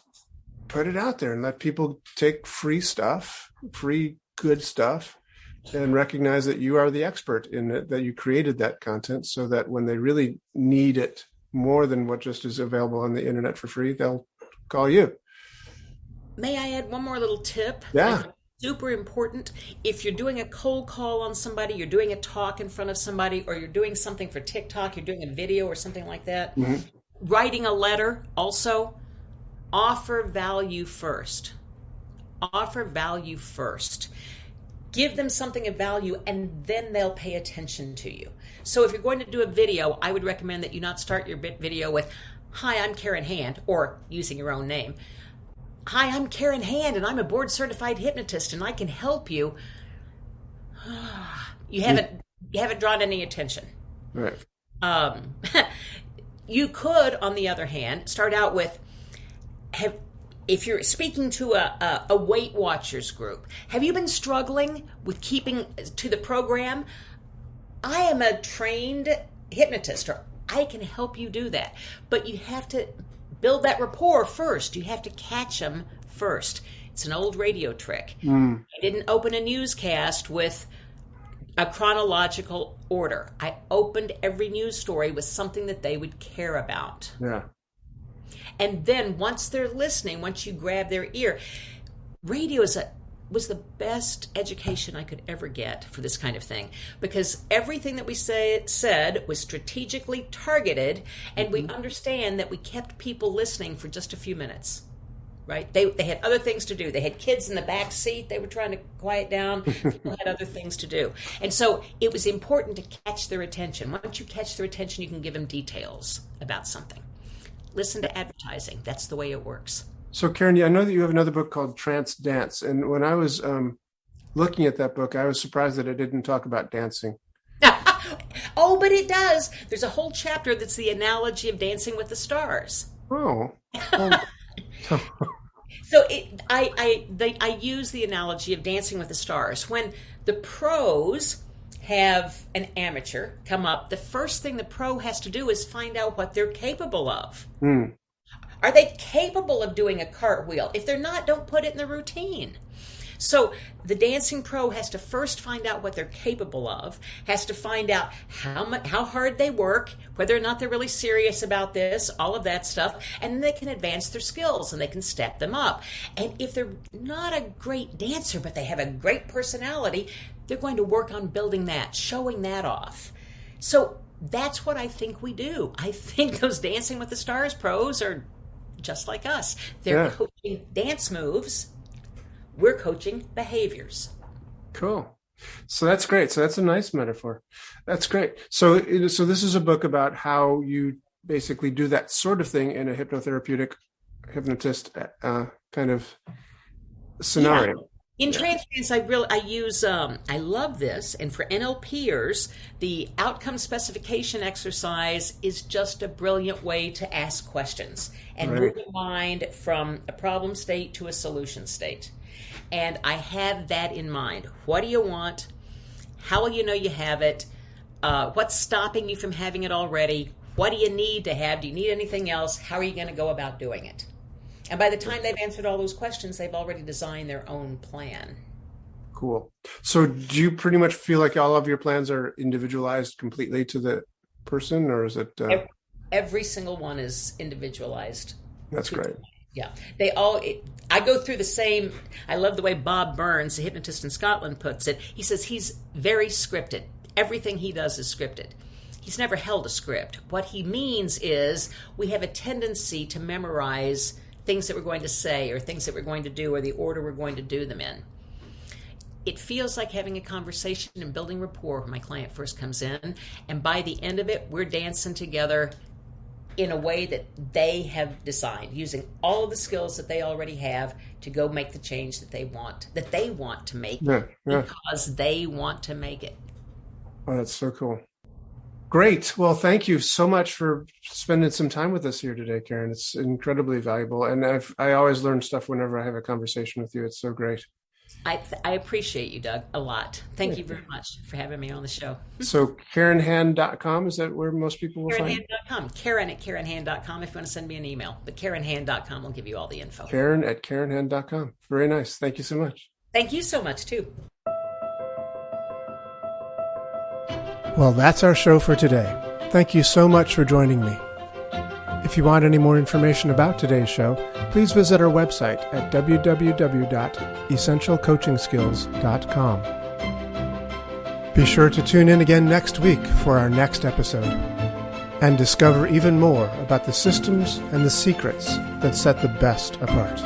Speaker 1: put it out there and let people take free stuff, free good stuff, and recognize that you are the expert in it, that you created that content so that when they really need it more than what just is available on the internet for free, they'll call you.
Speaker 2: May I add one more little tip?
Speaker 1: Yeah.
Speaker 2: Super important. If you're doing a cold call on somebody, you're doing a talk in front of somebody, or you're doing something for TikTok, you're doing a video or something like that, writing a letter also, offer value first. Offer value first. Give them something of value, and then they'll pay attention to you. So if you're going to do a video, I would recommend that you not start your video with, "Hi, I'm Karen Hand," or using your own name. "Hi, I'm Karen Hand, and I'm a board-certified hypnotist, and I can help you." You haven't drawn any attention.
Speaker 1: Right.
Speaker 2: You could, on the other hand, start out with, if you're speaking to a Weight Watchers group, have you been struggling with keeping to the program? I am a trained hypnotist, or I can help you do that. But you have to build that rapport first. You have to catch them first. It's an old radio trick. I didn't open a newscast with a chronological order. I opened every news story with something that they would care about.
Speaker 1: Yeah.
Speaker 2: And then once they're listening, once you grab their ear, radio was the best education I could ever get for this kind of thing, because everything that we said was strategically targeted, and we understand that we kept people listening for just a few minutes, right? They had other things to do. They had kids in the back seat. They were trying to quiet down. People had other things to do. And so it was important to catch their attention. Once you catch their attention, you can give them details about something. Listen to advertising. That's the way it works.
Speaker 1: So, Karen, I know that you have another book called Trance Dance. And when I was looking at that book, I was surprised that it didn't talk about dancing.
Speaker 2: Oh, but it does. There's a whole chapter that's the analogy of Dancing with the Stars.
Speaker 1: Oh.
Speaker 2: So I use the analogy of Dancing with the Stars. When the pros have an amateur come up, the first thing the pro has to do is find out what they're capable of.
Speaker 1: Mm.
Speaker 2: Are they capable of doing a cartwheel? If they're not, don't put it in the routine. So the dancing pro has to first find out what they're capable of, has to find out how hard they work, whether or not they're really serious about this, all of that stuff, and then they can advance their skills and they can step them up. And if they're not a great dancer, but they have a great personality, they're going to work on building that, showing that off. So that's what I think we do. I think those Dancing with the Stars pros are just like us. They're coaching dance moves. We're coaching behaviors.
Speaker 1: Cool. So that's great. So that's a nice metaphor. That's great. So this is a book about how you basically do that sort of thing in a hypnotherapeutic hypnotist kind of scenario.
Speaker 2: Yeah. In Trance Dance, I love this. And for NLPers, the outcome specification exercise is just a brilliant way to ask questions and move the mind from a problem state to a solution state. And I have that in mind. What do you want? How will you know you have it? What's stopping you from having it already? What do you need to have? Do you need anything else? How are you going to go about doing it? And by the time they've answered all those questions, they've already designed their own plan.
Speaker 1: Cool. So do you pretty much feel like all of your plans are individualized completely to the person, or is it?
Speaker 2: Every single one is individualized.
Speaker 1: That's great.
Speaker 2: Yeah, I go through the same. I love the way Bob Burns, the hypnotist in Scotland, puts it. He says he's very scripted. Everything he does is scripted. He's never held a script. What he means is we have a tendency to memorize things that we're going to say or things that we're going to do or the order we're going to do them in. It feels like having a conversation and building rapport when my client first comes in, and by the end of it, we're dancing together in a way that they have designed, using all of the skills that they already have to go make the change that they want to make because they want to make it.
Speaker 1: Oh, that's so cool. Great. Well, thank you so much for spending some time with us here today, Karen. It's incredibly valuable. And I always learn stuff whenever I have a conversation with you. It's so great.
Speaker 2: I appreciate you, Doug, a lot. Thank you very much for having me on the show.
Speaker 1: So KarenHand.com, is that where most people will find it?
Speaker 2: KarenHand.com. Karen at KarenHand.com if you want to send me an email. But KarenHand.com will give you all the info.
Speaker 1: Karen at KarenHand.com. Very nice. Thank you so much.
Speaker 2: Thank you so much, too.
Speaker 1: Well, that's our show for today. Thank you so much for joining me. If you want any more information about today's show, please visit our website at www.essentialcoachingskills.com. Be sure to tune in again next week for our next episode and discover even more about the systems and the secrets that set the best apart.